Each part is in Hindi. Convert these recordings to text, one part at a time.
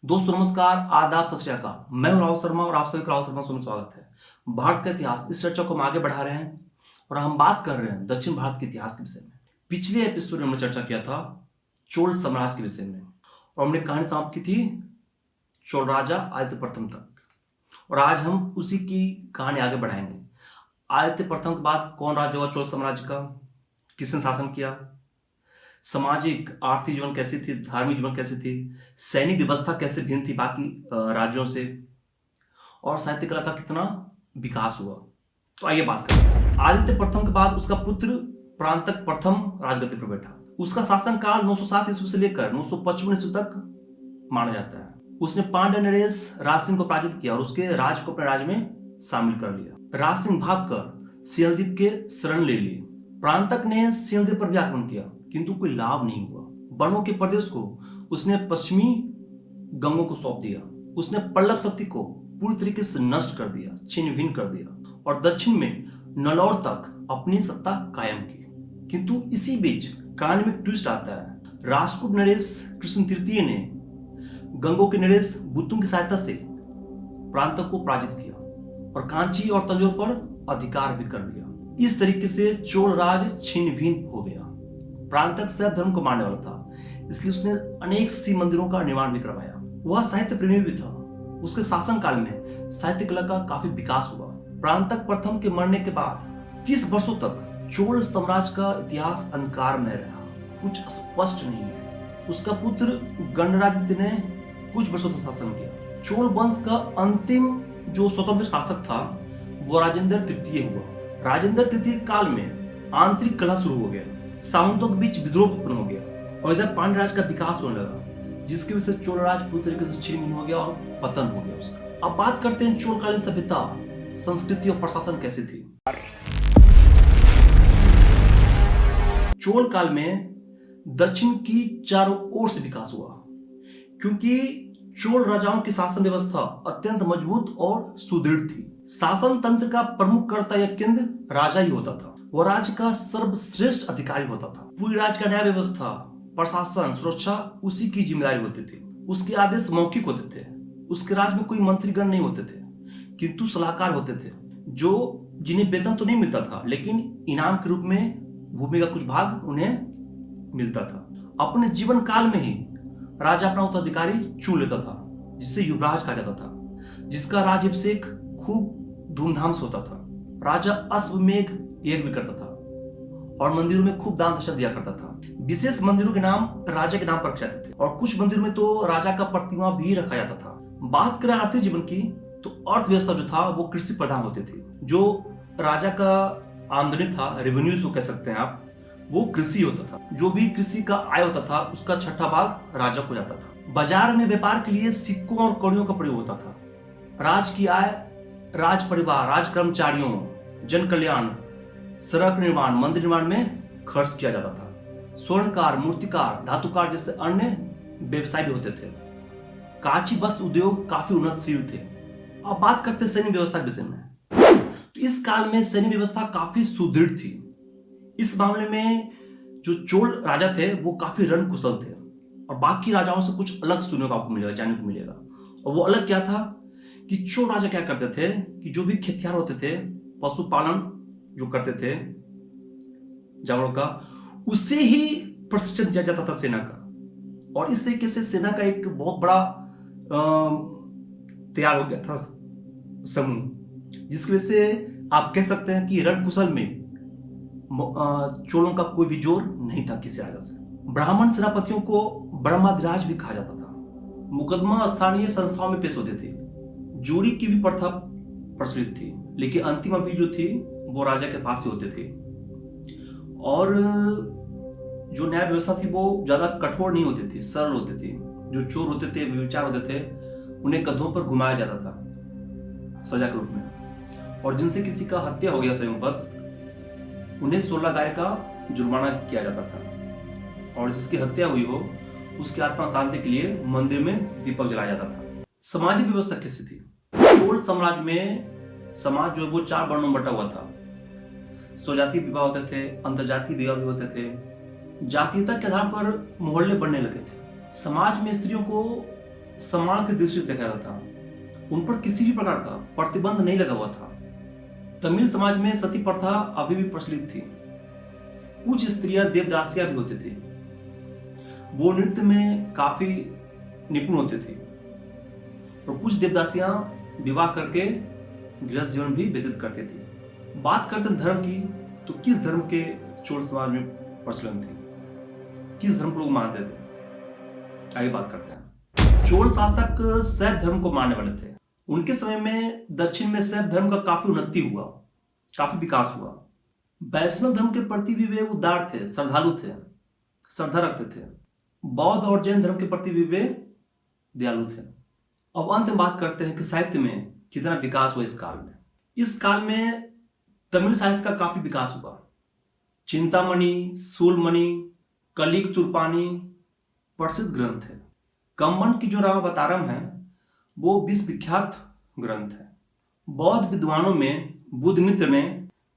दोस्तों नमस्कार, आदाब, सत श्री अकाल। मैं हूं राहुल शर्मा और आप सभी का राहुल शर्मा शो में स्वागत है। भारत का इतिहास इस चर्चा को हम आगे बढ़ा रहे हैं और हम बात कर रहे हैं दक्षिण भारत के इतिहास के विषय में। पिछले एपिसोड में हमने चर्चा किया था चोल साम्राज्य के विषय में और हमने कहानी समाप्त की थी चोल राजा आदित्य प्रथम तक और आज हम उसी की कहानी आगे बढ़ाएंगे। आदित्य प्रथम के बाद कौन राजा हुआ चोल साम्राज्य का, किसने शासन किया, सामाजिक आर्थिक जीवन कैसी थी, धार्मिक जीवन कैसी थी, सैनिक व्यवस्था कैसे भिन्न थी बाकी राज्यों से, और साहित्य कला का कितना विकास हुआ। तो आइए बात करें। आदित्य प्रथम के बाद उसका पुत्र प्रांतक प्रथम राजगद्दी पर बैठा। उसका शासनकाल 907 ईस्वी से लेकर 955 ईस्वी तक माना जाता है। उसने पांड्य नरेश राज सिंह को पराजित किया और उसके राज को अपने राज्य में शामिल कर लिया। राज सिंह भागकर सिंहलदीप के शरण ले लिए। प्रांतक ने सिंहलदीप पर भी आक्रमण किया किंतु कोई लाभ नहीं हुआ। बनो के प्रदेश को उसने पश्चिमी गंगों को सौंप दिया। उसने पल्लव शक्ति को पूरी तरीके से नष्ट कर दिया, छिन्न भिन्न कर दिया और दक्षिण में नलौर तक अपनी सत्ता कायम की। किंतु इसी बीच कहानी में ट्विस्ट आता है। राष्ट्रकूट नरेश कृष्ण तृतीय ने गंगों के नरेश बुतुम की सहायता से प्रांतक को पराजित किया और कांची और तंजौर पर अधिकार भी कर लिया। इस तरीके से चोल राज छिन्न भिन्न हो गया। प्रांतक शैव धर्म को मानने वाला था, इसलिए उसने अनेक शिव मंदिरों का निर्माण भी करवाया। वह साहित्य प्रेमी भी था। उसके शासन काल में साहित्य कला का काफी विकास हुआ। प्रांतक प्रथम के मरने के बाद 30 वर्षों तक चोल साम्राज्य का इतिहास अंधकार में रहा, कुछ स्पष्ट नहीं है। उसका पुत्र गणरादित्य ने कुछ वर्षों तक शासन किया। चोल वंश का अंतिम जो स्वतंत्र शासक था वो राजेंद्र तृतीय हुआ। राजेंद्र तृतीय काल में आंतरिक कलह शुरू हो गया। सामंतों के बीच विद्रोह उत्पन्न हो गया और इधर पांड्य राज का विकास होने लगा, जिसकी वजह से चोल राज पूरी तरीके से छिन्न हो गया और पतन हो गया उसका। अब बात करते हैं चोलकालीन सभ्यता, संस्कृति और प्रशासन कैसी थी। चोल काल में दक्षिण की चारों ओर से विकास हुआ क्योंकि चोल राजाओं की शासन व्यवस्था अत्यंत मजबूत और सुदृढ़ थी। शासन तंत्र का प्रमुख कर्ता या केंद्र राजा ही होता था। वह राज्य का सर्वश्रेष्ठ अधिकारी होता था। पूरी राज्य का न्याय व्यवस्था, प्रशासन, सुरक्षा उसी की जिम्मेदारी होती थी। उसके आदेश मौखिक होते थे। उसके राज्य में कोई मंत्रीगण नहीं होते थे किंतु सलाहकार होते थे, जो जिन्हें वेतन तो नहीं मिलता था लेकिन इनाम के रूप में भूमि का कुछ भाग उन्हें मिलता था। अपने जीवन काल में ही राजा अपना उत्तराधिकारी चुन लेता था, जिसे युवराज कहा जाता था, जिसका राज्याभिषेक खूब धूमधाम से होता था। राजा अश्वमेध यज्ञ भी करता था और मंदिरों में खूब दान दक्षिणा दिया करता था। विशेष मंदिरों के नाम राजा के नाम पर रखे जाते थे और कुछ मंदिरों में तो राजा का प्रतिमा भी रखा जाता था। बात करें आर्थिक जीवन की तो अर्थव्यवस्था जो था वो कृषि प्रधान होती थी। जो राजा का आमदनी था, रेवेन्यू कह सकते हैं आप, वो कृषि होता था। जो भी कृषि का आय होता था उसका छठा भाग राजा को जाता था। बाजार में व्यापार के लिए सिक्कों और कौड़ियों का प्रयोग होता था। राज की आय राज परिवार, राज कर्मचारियों, जन कल्याण, सड़क निर्माण, मंदिर निर्माण में खर्च किया जाता था। स्वर्णकार, मूर्तिकार, धातुकार जैसे अन्य व्यवसाय भी होते थे। कांची वस्त्र उद्योग काफी उन्नतशील थे। अब बात करते हैं सैन्य व्यवस्था के विषय में। तो इस काल में सैन्य व्यवस्था काफी सुदृढ़ थी। इस मामले में जो चोल राजा थे वो काफी रणकुशल थे और बाकी राजाओं से कुछ अलग सुनने को आपको मिलेगा, जानने को मिलेगा। और वो अलग क्या था कि चोल राजा क्या करते थे कि जो भी खेतिहर होते थे, पशुपालन जो करते थे जानवरों का, उससे ही प्रशिक्षण दिया जाता था सेना का। और इस तरीके से सेना का एक बहुत बड़ा तैयार हो गया था समूह, जिसकी वजह से आप कह सकते हैं कि रणकुशल में चोलों का कोई भी जोर नहीं था किसी राजा से। ब्राह्मण सेनापतियों को ब्रह्माधिराज भी कहा जाता था। मुकदमा स्थानीय संस्थाओं में पेश होते थे। जोड़ी की भी प्रथा प्रचलित थी, लेकिन अंतिम अभी जो थी वो राजा के पास ही होते थे। और जो न्याय व्यवस्था थी वो ज्यादा कठोर नहीं होती थी, सरल होती थी। जो चोर होते थे, व्यभिचार होते थे, उन्हें गधों पर घुमाया जाता था सजा के रूप में। और जिनसे किसी का हत्या हो गया संयोगवश, उन्हें 16 गाय का जुर्माना किया जाता था। और जिसकी हत्या हुई हो उसकी आत्मा शांति के लिए मंदिर में दीपक जलाया जाता था। सामाजिक व्यवस्था कैसी थी? चोल साम्राज्य में समाज जो है वो 4 वर्णों में बटा हुआ था। स्वजाति विवाह होते थे, अंतरजातीय विवाह भी होते थे। जातीयता के आधार पर मोहल्ले बनने लगे थे। समाज में स्त्रियों को सम्मान की दृष्टि से देखा जाता था। उन पर किसी भी प्रकार का प्रतिबंध नहीं लगा हुआ था। तमिल समाज में सती प्रथा अभी भी प्रचलित थी। कुछ स्त्रियां देवदासियां भी होती थी। वो नृत्य में काफी निपुण होती थी और कुछ देवदासियां विवाह करके गृहस्थ जीवन भी व्यतीत करती थी। बात करते हैं धर्म की, तो किस धर्म के चोल समाज में प्रचलन थी, किस धर्म को लोग मानते थे, आइए बात करते हैं। चोल शासक शैव धर्म को मानने वाले थे। उनके समय में दक्षिण में शैव धर्म का काफी उन्नति हुआ, काफी विकास हुआ। वैष्णव धर्म के प्रति भी वे उदार थे, श्रद्धालु थे, श्रद्धा रखते थे। बौद्ध और जैन धर्म के प्रति भी वे दयालु थे। अब अंत में बात करते हैं कि साहित्य में कितना विकास हुआ इस काल में। इस काल में तमिल साहित्य का काफी विकास हुआ। चिंतामणि, सूलमणि, कलिक तुर्पानी प्रसिद्ध ग्रंथ है। कम्मन की जो रामावतारम है वो विश्वविख्यात ग्रंथ है। बौद्ध विद्वानों में बुद्धमित्र ने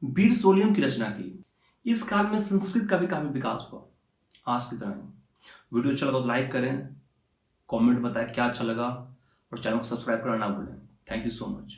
वीर सोलियम की रचना की। इस काल में संस्कृत का भी काफी विकास हुआ, आज की तरह ही। वीडियो अच्छा लगा तो लाइक करें, कमेंट बताएं क्या अच्छा लगा और चैनल को सब्सक्राइब करना ना भूलें। Thank you so much.